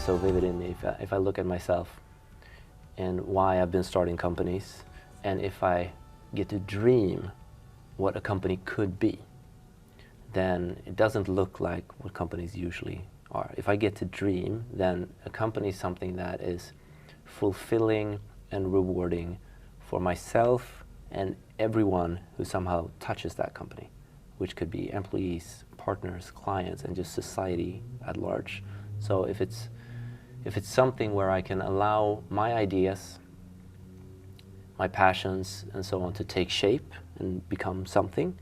so vivid in me if I look at myself and why I've been starting companies, and if I get to dream what a company could be, then it doesn't look like what companies usually are. If I get to dream, then a company is something that is fulfilling and rewarding for myself and everyone who somehow touches that company, which could be employees, partners, clients, and just society at large. So if it's something where I can allow my ideas, my passions, and so on to take shape and become something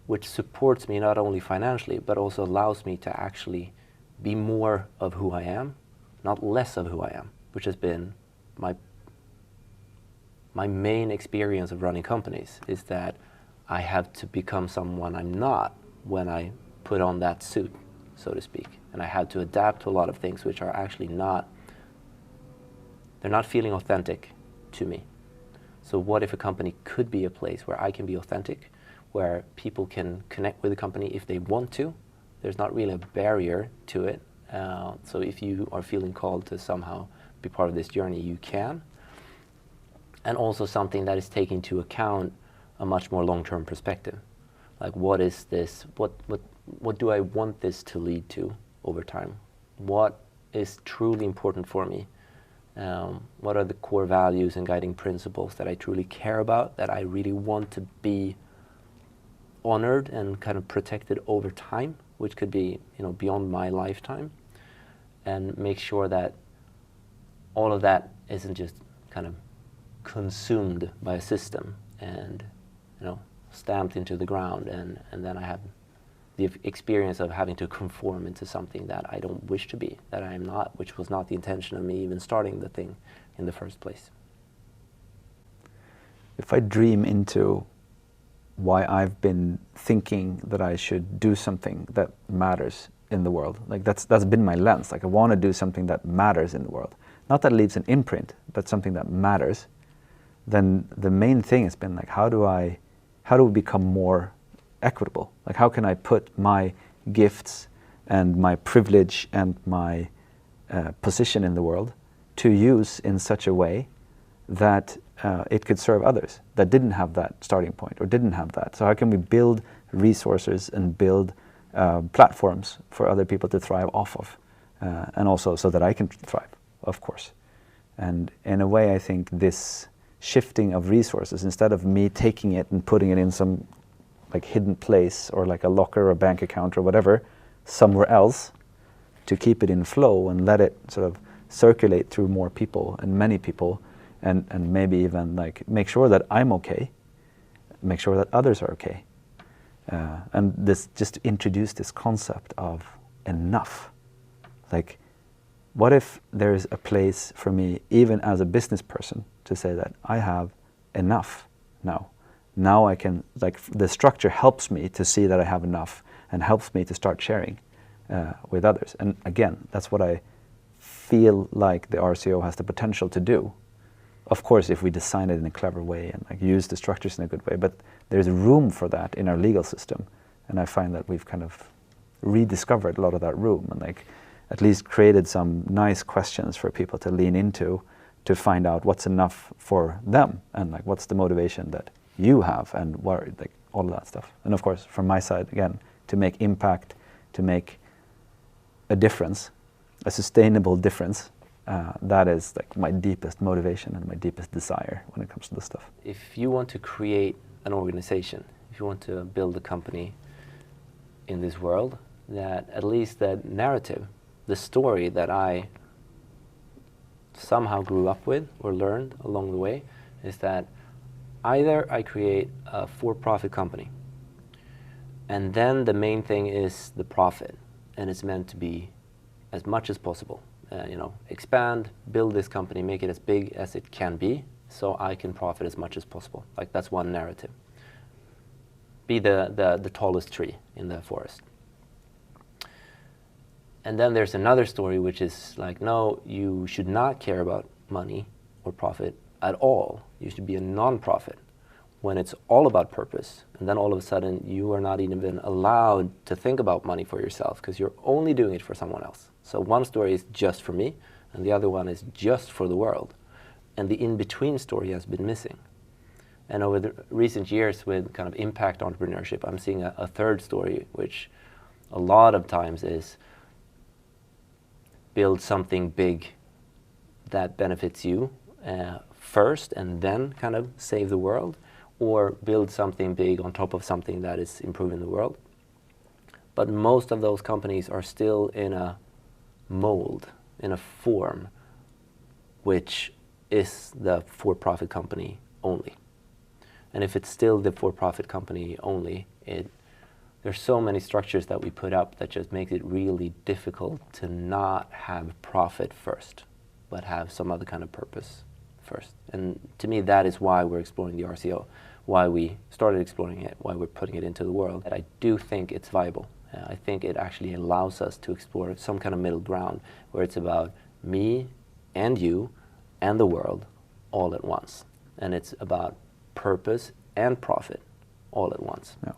which supports me not only financially, but also allows me to actually be more of who I am, not less of who I am, which has been my main experience of running companies, is that I have to become someone I'm not when I put on that suit, so to speak. And I have to adapt to a lot of things which are actually they're not feeling authentic to me. So what if a company could be a place where I can be authentic, where people can connect with the company if they want to? There's not really a barrier to it. So if you are feeling called to somehow be part of this journey, you can. And also something that is taking into account a much more long-term perspective. Like, what is this? What do I want this to lead to over time? What is truly important for me? What are the core values and guiding principles that I truly care about, that I really want to be honored and kind of protected over time, which could be, beyond my lifetime, and make sure that all of that isn't just kind of consumed by a system and stamped into the ground, and then I have the experience of having to conform into something that I don't wish to be, that I am not, which was not the intention of me even starting the thing in the first place. If I dream into why I've been thinking that I should do something that matters in the world, like that's been my lens. Like, I want to do something that matters in the world, not that leaves an imprint, but something that matters. Then the main thing has been like, how do we become more equitable? Like, how can I put my gifts and my privilege and my position in the world to use in such a way that it could serve others that didn't have that starting point or didn't have that. So how can we build resources and build platforms for other people to thrive off of, and also so that I can thrive, of course. And in a way, I think this shifting of resources, instead of me taking it and putting it in some like hidden place or like a locker or a bank account or whatever somewhere else, to keep it in flow and let it sort of circulate through more people and many people, and maybe even like make sure that I'm okay, make sure that others are okay. And this just introduced this concept of enough. Like, what if there's a place for me, even as a business person, to say that I have enough now. Now I can, like, the structure helps me to see that I have enough and helps me to start sharing with others. And again, that's what I feel like the RCO has the potential to do. Of course, if we design it in a clever way and like use the structures in a good way, but there's room for that in our legal system. And I find that we've kind of rediscovered a lot of that room, and like at least created some nice questions for people to lean into, to find out what's enough for them, and like what's the motivation that you have, and what, like all of that stuff. And of course, from my side, again, to make impact, to make a difference, a sustainable difference. That is like my deepest motivation and my deepest desire when it comes to this stuff. If you want to create an organization, if you want to build a company in this world, that at least that narrative, the story that I somehow grew up with or learned along the way, is that either I create a for-profit company, and then the main thing is the profit, and it's meant to be as much as possible. Expand, build this company, make it as big as it can be, so I can profit as much as possible. Like, that's one narrative. Be the tallest tree in the forest. And then there's another story which is like, no, you should not care about money or profit at all. You should be a non-profit, when it's all about purpose, and then all of a sudden you are not even allowed to think about money for yourself because you're only doing it for someone else. So one story is just for me, and the other one is just for the world. And the in-between story has been missing. And over the recent years with kind of impact entrepreneurship, I'm seeing a third story, which a lot of times is build something big that benefits you first and then kind of save the world, or build something big on top of something that is improving the world. But most of those companies are still in a mold, in a form, which is the for-profit company only. And if it's still the for-profit company only, there's so many structures that we put up that just makes it really difficult to not have profit first, but have some other kind of purpose first. And to me, that is why we're exploring the RCO, why we started exploring it, why we're putting it into the world. I do think it's viable. I think it actually allows us to explore some kind of middle ground where it's about me and you and the world all at once. And it's about purpose and profit all at once. Yeah.